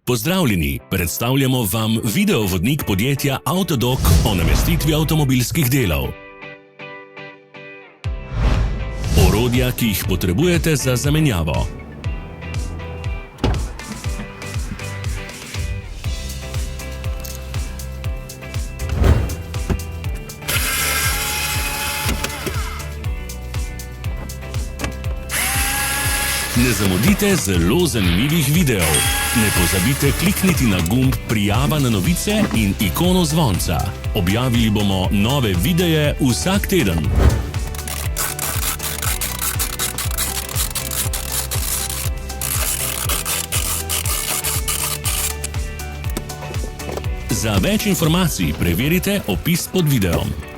Pozdravljeni, predstavljamo vam videovodnik podjetja Avtodok o namestitvi avtomobilskih delov. Orodja, ki jih potrebujete za zamenjavo. Ne zamudite zelo zanimivih videov. Ne pozabite klikniti na gumb Prijava na novice in ikono zvonca. Objavili bomo nove videe vsak teden. Za več informacij preverite opis pod videom.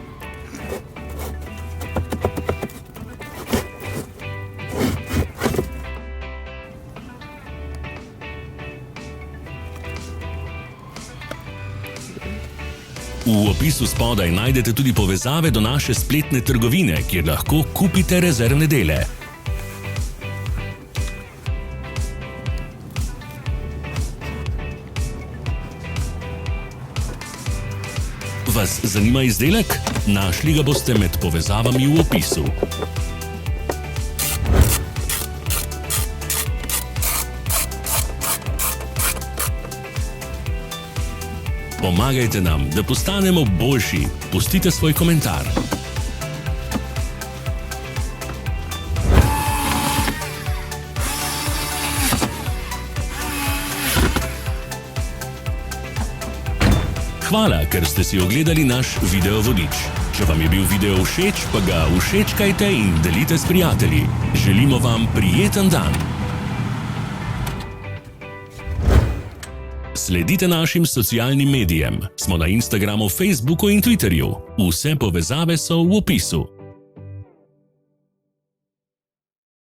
V opisu spodaj najdete tudi povezave do naše spletne trgovine, kjer lahko kupite rezervne dele. Vas zanima izdelek? Našli ga boste med povezavami v opisu. Pomagajte nam, da postanemo boljši. Pustite svoj komentar. Hvala, ker ste si ogledali naš videovodič. Če vam je bil video všeč, pa ga všečkajte in delite s prijatelji. Želimo vam prijeten dan. Sledite našim socialnim medijem. Smo na Instagramu, Facebooku in Twitterju. Vse povezave so v opisu.